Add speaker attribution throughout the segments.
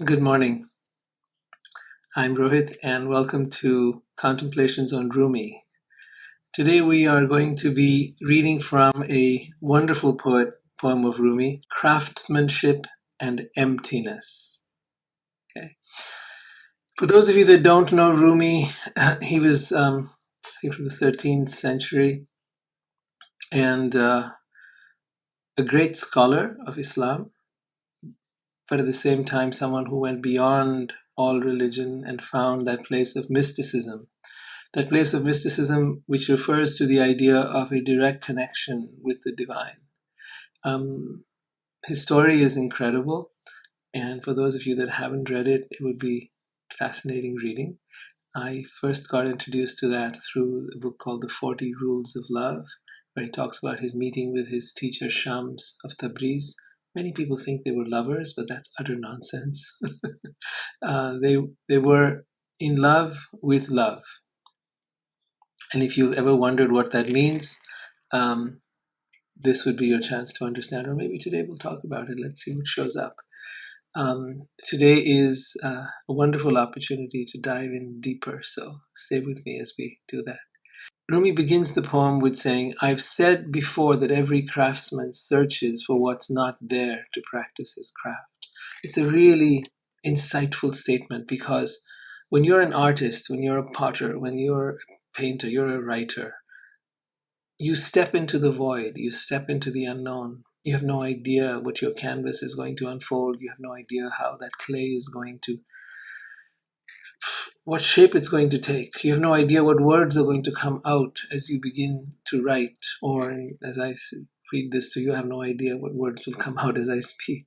Speaker 1: Good morning. I'm Rohit and welcome to Contemplations on Rumi. Today we are going to be reading from a wonderful poem of Rumi, Craftsmanship and Emptiness. Okay. For those of you that don't know Rumi, he was I think from the 13th century and a great scholar of Islam, but at the same time someone who went beyond all religion and found that place of mysticism. That place of mysticism, which refers to the idea of a direct connection with the divine. His story is incredible, and for those of you that haven't read it, it would be fascinating reading. I first got introduced to that through a book called The 40 Rules of Love, where he talks about his meeting with his teacher Shams of Tabriz. Many people think they were lovers, but that's utter nonsense. They were in love with love. And if you've ever wondered what that means, this would be your chance to understand, or maybe today we'll talk about it. Let's see what shows up. Today is a wonderful opportunity to dive in deeper, so stay with me as we do that. Rumi begins the poem with saying, "I've said before that every craftsman searches for what's not there to practice his craft." It's a really insightful statement because when you're an artist, when you're a potter, when you're a painter, you're a writer, you step into the void, you step into the unknown. You have no idea what your canvas is going to unfold. You have no idea how that clay is going to, what shape it's going to take. You have no idea what words are going to come out as you begin to write, or as I read this to you, I have no idea what words will come out as I speak.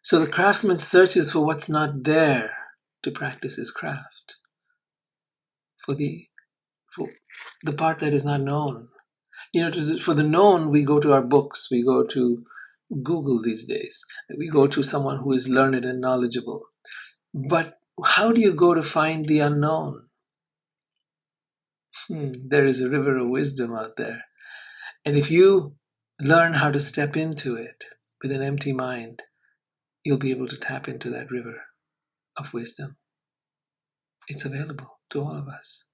Speaker 1: So the craftsman searches for what's not there to practice his craft, for the part that is not known. For the known, we go to our books, we go to Google these days, we go to someone who is learned and knowledgeable. But how do you go to find the unknown? There is a river of wisdom out there. And if you learn how to step into it with an empty mind, you'll be able to tap into that river of wisdom. It's available to all of us.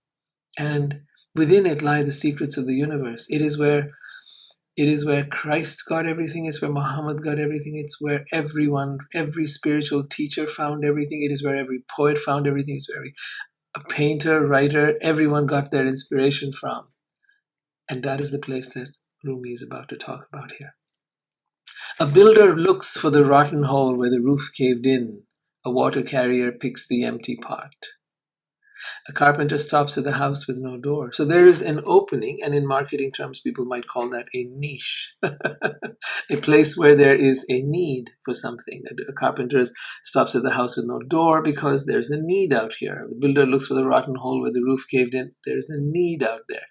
Speaker 1: And within it lie the secrets of the universe. It is where Christ got everything. It's where Muhammad got everything. It's where every spiritual teacher found everything. It is where every poet found everything. It's where a painter, writer, everyone got their inspiration from. And that is the place that Rumi is about to talk about here. A builder looks for the rotten hole where the roof caved in. A water carrier picks the empty pot. A carpenter stops at the house with no door. So there is an opening, and in marketing terms, people might call that a niche, a place where there is a need for something. A carpenter stops at the house with no door because there's a need out here. The builder looks for the rotten hole where the roof caved in. There's a need out there.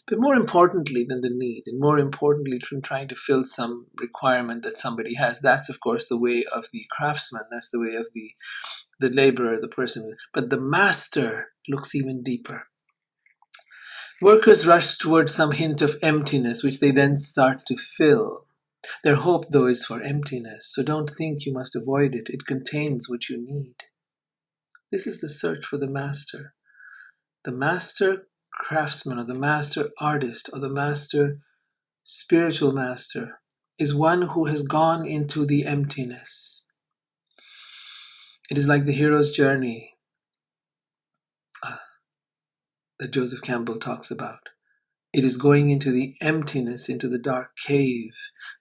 Speaker 1: But more importantly than the need, and more importantly from trying to fill some requirement that somebody has, that's of course the way of the craftsman, that's the way of the laborer, the person. But the master looks even deeper. Workers rush towards some hint of emptiness, which they then start to fill. Their hope, though, is for emptiness, so don't think you must avoid it. It contains what you need. This is the search for the master. The master craftsman, or the master artist, or the master spiritual master is one who has gone into the emptiness. It is like the hero's journey that Joseph Campbell talks about. It is going into the emptiness, into the dark cave,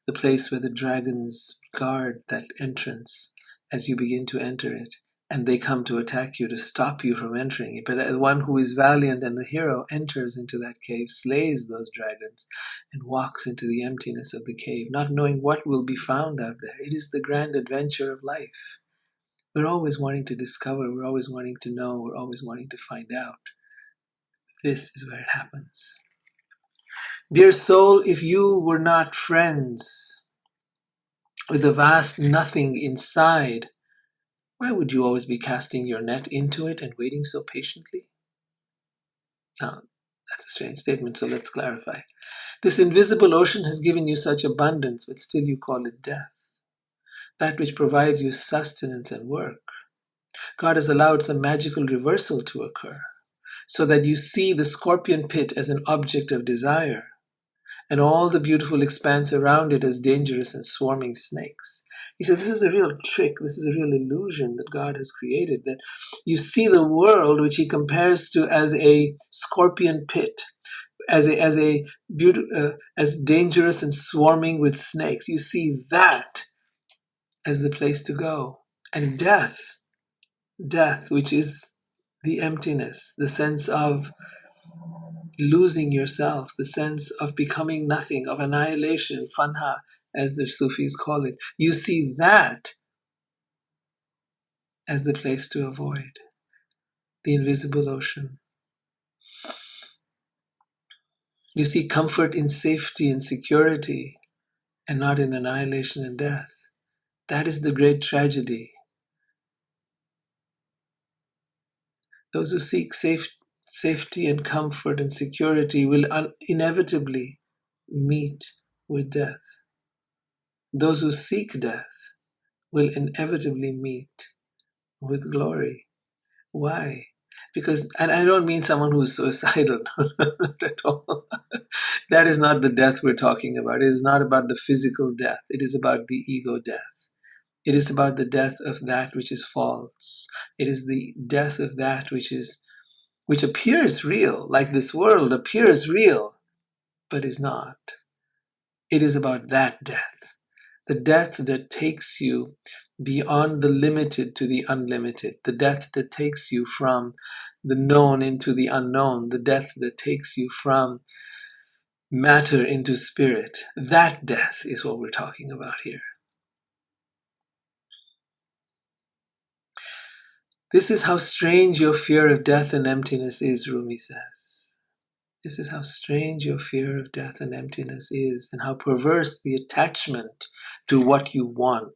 Speaker 1: the place where the dragons guard that entrance as you begin to enter it. And they come to attack you, to stop you from entering it. But the one who is valiant and the hero enters into that cave, slays those dragons, and walks into the emptiness of the cave, not knowing what will be found out there. It is the grand adventure of life. We're always wanting to discover, we're always wanting to know, we're always wanting to find out. This is where it happens. Dear soul, if you were not friends with the vast nothing inside, why would you always be casting your net into it and waiting so patiently? Now, that's a strange statement, so let's clarify. This invisible ocean has given you such abundance, but still you call it death. that which provides you sustenance and work. God has allowed some magical reversal to occur so that you see the scorpion pit as an object of desire and all the beautiful expanse around it as dangerous and swarming snakes. He said, this is a real trick, this is a real illusion that God has created, that you see the world, which he compares to as a scorpion pit, as dangerous and swarming with snakes. You see that as the place to go. And death, which is the emptiness, the sense of losing yourself, the sense of becoming nothing, of annihilation, fanha, as the Sufis call it. You see that as the place to avoid, the invisible ocean. You see comfort in safety and security and not in annihilation and death. That is the great tragedy. Those who seek safety and comfort and security will inevitably meet with death. Those who seek death will inevitably meet with glory. Why? Because, and I don't mean someone who's suicidal, not at all. That is not the death we're talking about. It is not about the physical death. It is about the ego death. It is about the death of that which is false. It is the death of that which appears real, like this world appears real, but is not. It is about that death. The death that takes you beyond the limited to the unlimited, the death that takes you from the known into the unknown, the death that takes you from matter into spirit. That death is what we're talking about here. This is how strange your fear of death and emptiness is, Rumi says. This is how strange your fear of death and emptiness is, and how perverse the attachment to what you want.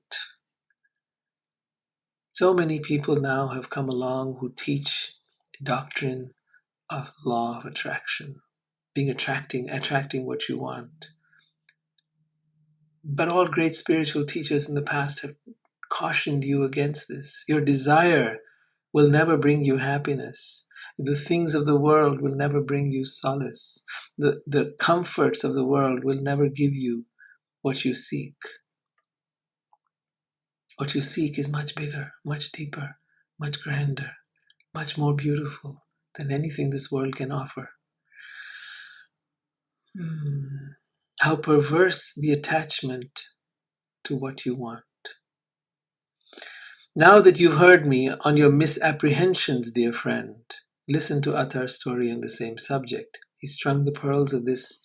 Speaker 1: So many people now have come along who teach doctrine of law of attraction, attracting what you want. But all great spiritual teachers in the past have cautioned you against this. Your desire will never bring you happiness. The things of the world will never bring you solace. The comforts of the world will never give you what you seek. What you seek is much bigger, much deeper, much grander, much more beautiful than anything this world can offer. How perverse the attachment to what you want. Now that you've heard me on your misapprehensions, dear friend, listen to Athar's story on the same subject. He strung the pearls of this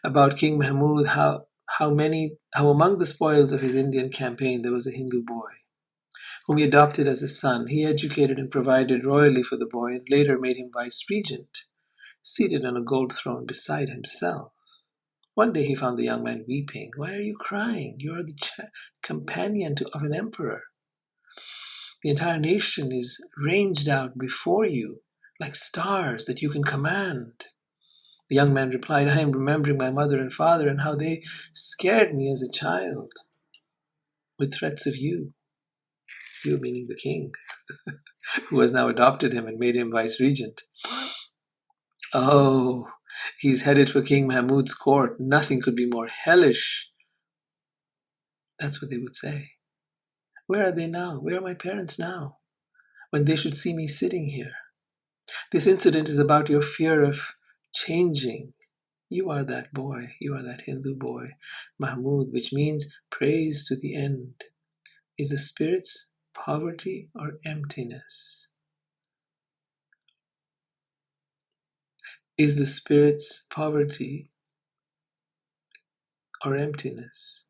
Speaker 1: about King Mahmud, how among the spoils of his Indian campaign there was a Hindu boy whom he adopted as a son. He educated and provided royally for the boy and later made him vice regent, seated on a gold throne beside himself. One day he found the young man weeping. Why are you crying? You are the companion of an emperor. The entire nation is ranged out before you like stars that you can command. The young man replied, I am remembering my mother and father and how they scared me as a child with threats of you meaning the king, who has now adopted him and made him vice regent. Oh, he's headed for King Mahmud's court. Nothing could be more hellish. That's what they would say. Where are they now? Where are my parents now? When they should see me sitting here. This incident is about your fear of changing. You are that boy. You are that Hindu boy, Mahmud, which means praise to the end. Is the spirit's poverty or emptiness? Is the spirit's poverty or emptiness?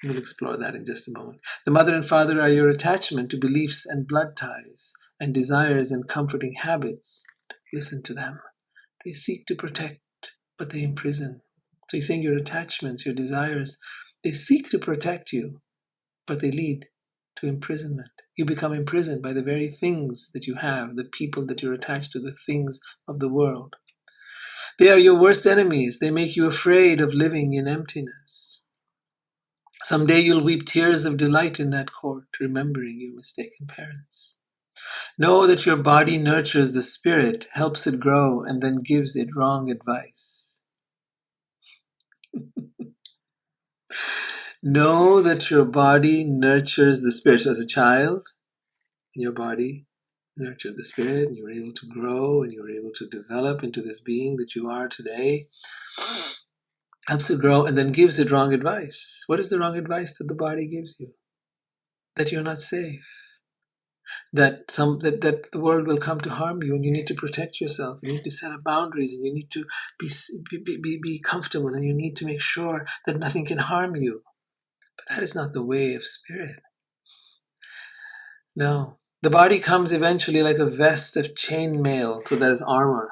Speaker 1: We'll explore that in just a moment. The mother and father are your attachment to beliefs and blood ties and desires and comforting habits. Listen to them. They seek to protect, but they imprison. So he's saying your attachments, your desires, they seek to protect you, but they lead to imprisonment. You become imprisoned by the very things that you have, the people that you're attached to, the things of the world. They are your worst enemies. They make you afraid of living in emptiness. Someday you'll weep tears of delight in that court, remembering your mistaken parents. Know that your body nurtures the spirit, helps it grow, and then gives it wrong advice. Know that your body nurtures the spirit. So as a child, your body nurtured the spirit, and you were able to grow, and you were able to develop into this being that you are today. Helps it grow, and then gives it wrong advice. What is the wrong advice that the body gives you? That you're not safe. That the world will come to harm you, and you need to protect yourself. You need to set up boundaries, and you need to be comfortable, and you need to make sure that nothing can harm you. But that is not the way of spirit. No. The body comes eventually like a vest of chainmail, so that is armor.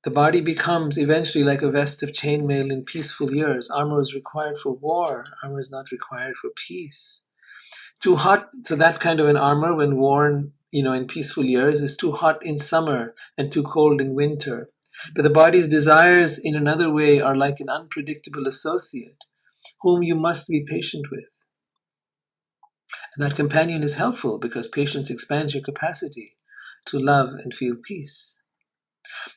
Speaker 1: The body becomes eventually like a vest of chainmail in peaceful years. Armor is required for war. Armor is not required for peace. Too hot, so that kind of an armor, when worn, in peaceful years, is too hot in summer and too cold in winter. But the body's desires, in another way, are like an unpredictable associate whom you must be patient with. And that companion is helpful because patience expands your capacity to love and feel peace.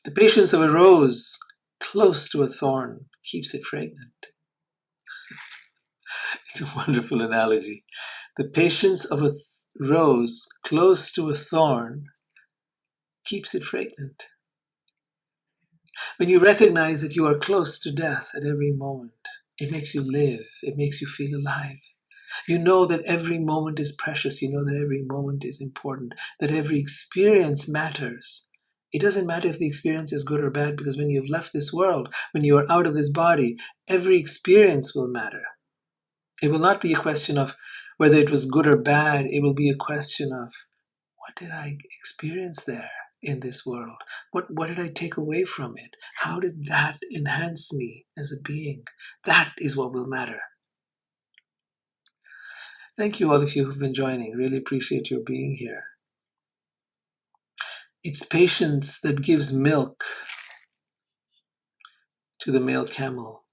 Speaker 1: The patience of a rose close to a thorn keeps it fragrant. It's a wonderful analogy. The patience of a rose close to a thorn keeps it fragrant. When you recognize that you are close to death at every moment, it makes you live. It makes you feel alive. You know that every moment is precious. You know that every moment is important, that every experience matters. It doesn't matter if the experience is good or bad, because when you've left this world, when you are out of this body, every experience will matter. It will not be a question of whether it was good or bad. It will be a question of, what did I experience there in this world? What did I take away from it? How did that enhance me as a being? That is what will matter. Thank you, all of you who've been joining. Really appreciate your being here. It's patience that gives milk to the male camel,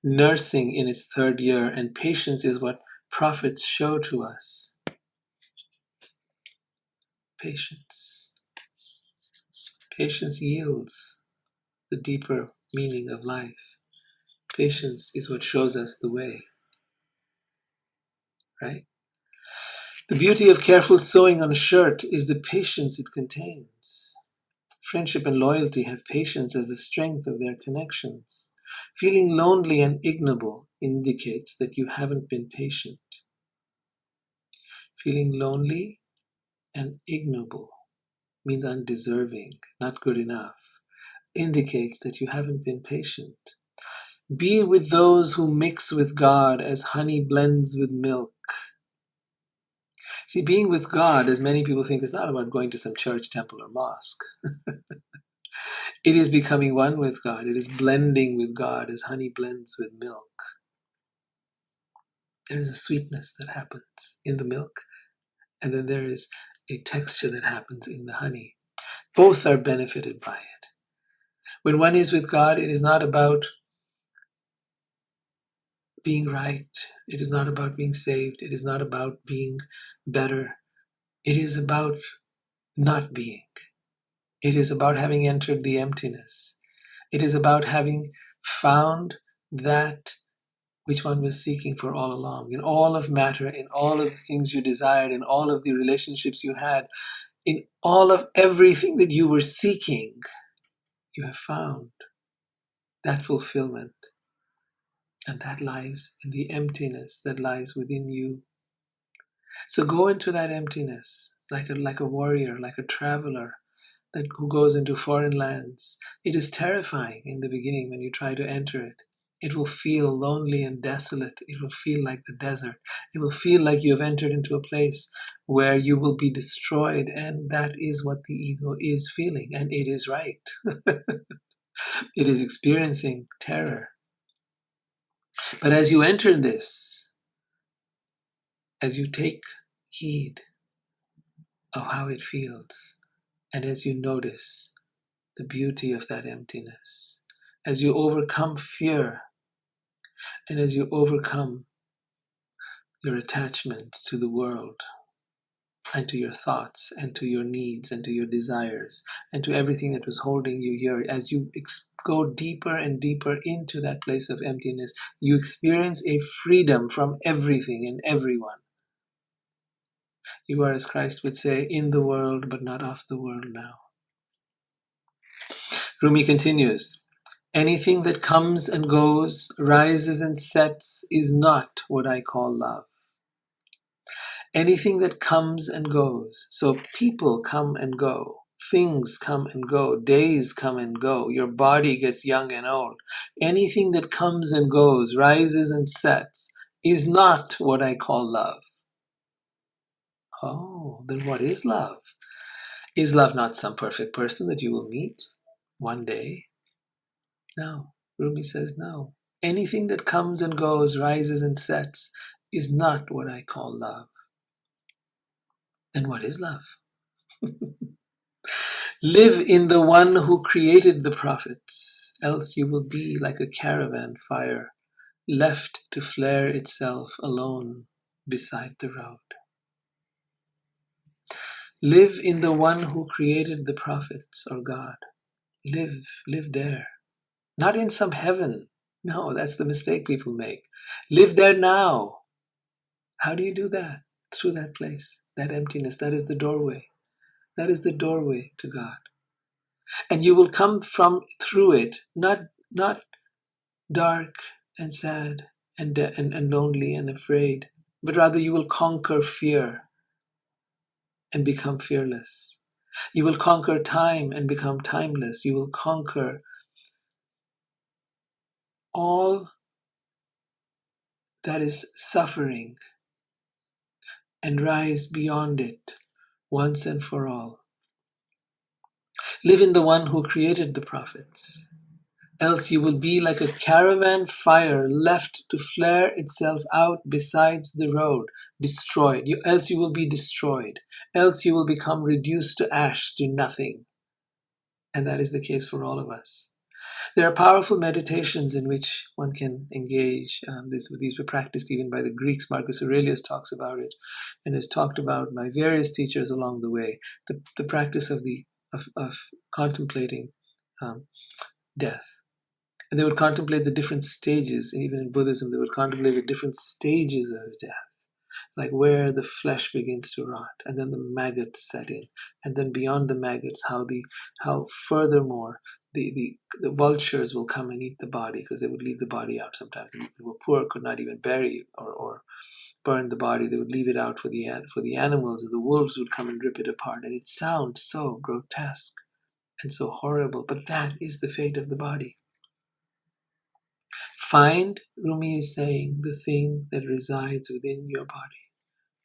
Speaker 1: nursing in its third year, and patience is what prophets show to us. Patience. Patience yields the deeper meaning of life. Patience is what shows us the way, right? The beauty of careful sewing on a shirt is the patience it contains. Friendship and loyalty have patience as the strength of their connections. Feeling lonely and ignoble indicates that you haven't been patient. Feeling lonely and ignoble means undeserving, not good enough, indicates that you haven't been patient. Be with those who mix with God as honey blends with milk. See, being with God, as many people think, is not about going to some church, temple, or mosque. It is becoming one with God. It is blending with God as honey blends with milk. There is a sweetness that happens in the milk, and then there is a texture that happens in the honey. Both are benefited by it. When one is with God, it is not about being right. It is not about being saved. It is not about being better. It is about not being. It is about having entered the emptiness. It is about having found that which one was seeking for all along. In all of matter, in all of the things you desired, in all of the relationships you had, in all of everything that you were seeking, you have found that fulfillment. And that lies in the emptiness that lies within you. So go into that emptiness like a warrior, like a traveler who goes into foreign lands. It is terrifying in the beginning when you try to enter it. It will feel lonely and desolate. It will feel like the desert. It will feel like you have entered into a place where you will be destroyed. And that is what the ego is feeling. And it is right. It is experiencing terror. But as you enter this, as you take heed of how it feels, and as you notice the beauty of that emptiness, as you overcome fear, And as you overcome your attachment to the world, and to your thoughts, and to your needs, and to your desires, and to everything that was holding you here, as you go deeper and deeper into that place of emptiness, you experience a freedom from everything and everyone. You are, as Christ would say, in the world, but not of the world now. Rumi continues, anything that comes and goes, rises and sets, is not what I call love. Anything that comes and goes, so people come and go, things come and go, days come and go, your body gets young and old. Anything that comes and goes, rises and sets, is not what I call love. Oh, then what is love? Is love not some perfect person that you will meet one day? No. Rumi says no. Anything that comes and goes, rises and sets, is not what I call love. Then what is love? Live in the one who created the prophets, else you will be like a caravan fire, left to flare itself alone beside the road. Live in the one who created the prophets, or God. Live there. Not in some heaven. No, that's the mistake people make. Live there now. How do you do that? Through that place, that emptiness. That is the doorway. That is the doorway to God. And you will come from through it, not dark and sad and lonely and afraid, but rather you will conquer fear and become fearless. You will conquer time and become timeless. You will conquer all that is suffering and rise beyond it once and for all. Live in the one who created the prophets. Else you will be like a caravan fire left to flare itself out besides the road, destroyed. Else you will be destroyed. Else you will become reduced to ash, to nothing. And that is the case for all of us. There are powerful meditations in which one can engage. These were practiced even by the Greeks. Marcus Aurelius talks about it and is talked about by various teachers along the way. The practice of contemplating death. And they would contemplate the different stages. Even in Buddhism, they would contemplate the different stages of death, like where the flesh begins to rot, and then the maggots set in, and then beyond the maggots, how furthermore the vultures will come and eat the body, because they would leave the body out sometimes. The people who were poor could not even bury or burn the body. They would leave it out for the animals, and the wolves would come and rip it apart. And it sounds so grotesque and so horrible, but that is the fate of the body. Find, Rumi is saying, the thing that resides within your body,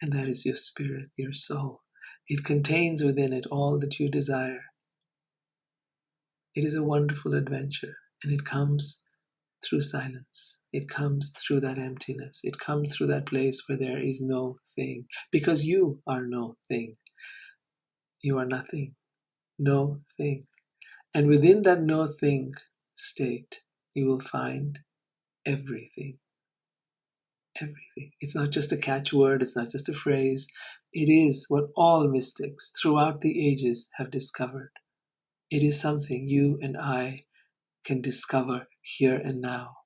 Speaker 1: and that is your spirit, your soul. It contains within it all that you desire. It is a wonderful adventure, and it comes through silence. It comes through that emptiness. It comes through that place where there is no thing, because you are no thing. You are nothing, no thing. And within that no thing state, you will find everything. Everything. It's not just a catchword, it's not just a phrase. It is what all mystics throughout the ages have discovered. It is something you and I can discover here and now.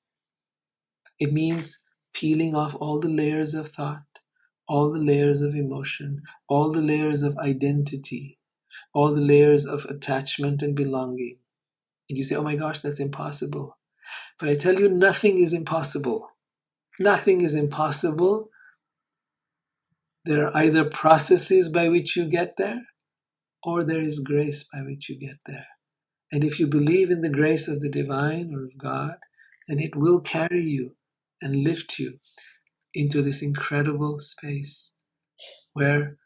Speaker 1: It means peeling off all the layers of thought, all the layers of emotion, all the layers of identity, all the layers of attachment and belonging. And you say, oh my gosh, that's impossible. But I tell you, nothing is impossible. Nothing is impossible. There are either processes by which you get there, or there is grace by which you get there. And if you believe in the grace of the divine or of God, then it will carry you and lift you into this incredible space where,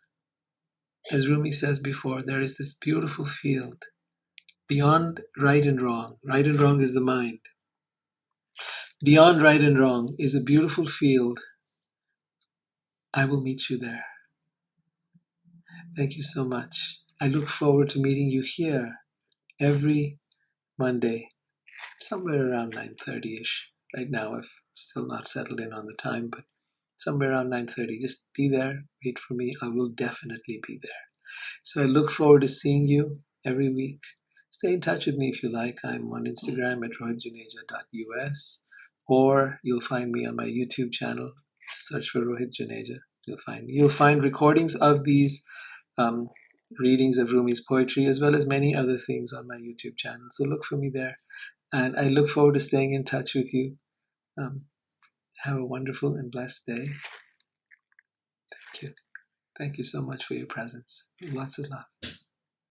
Speaker 1: as Rumi says before, there is this beautiful field beyond right and wrong. Right and wrong is the mind. Beyond right and wrong is a beautiful field. I will meet you there. Thank you so much. I look forward to meeting you here every Monday, somewhere around 9:30ish right now, if still not settled in on the time, but somewhere around 9:30. Just be there, wait for me. I will definitely be there. So I look forward to seeing you every week. Stay in touch with me if you like. I'm on Instagram at rohitjuneja.us, or you'll find me on my YouTube channel. Search for Rohit Juneja. You'll find recordings of these um, readings of Rumi's poetry, as well as many other things on my YouTube channel. So look for me there. And I look forward to staying in touch with you. Um, have a wonderful and blessed day. Thank you. Thank you so much for your presence. Lots of love.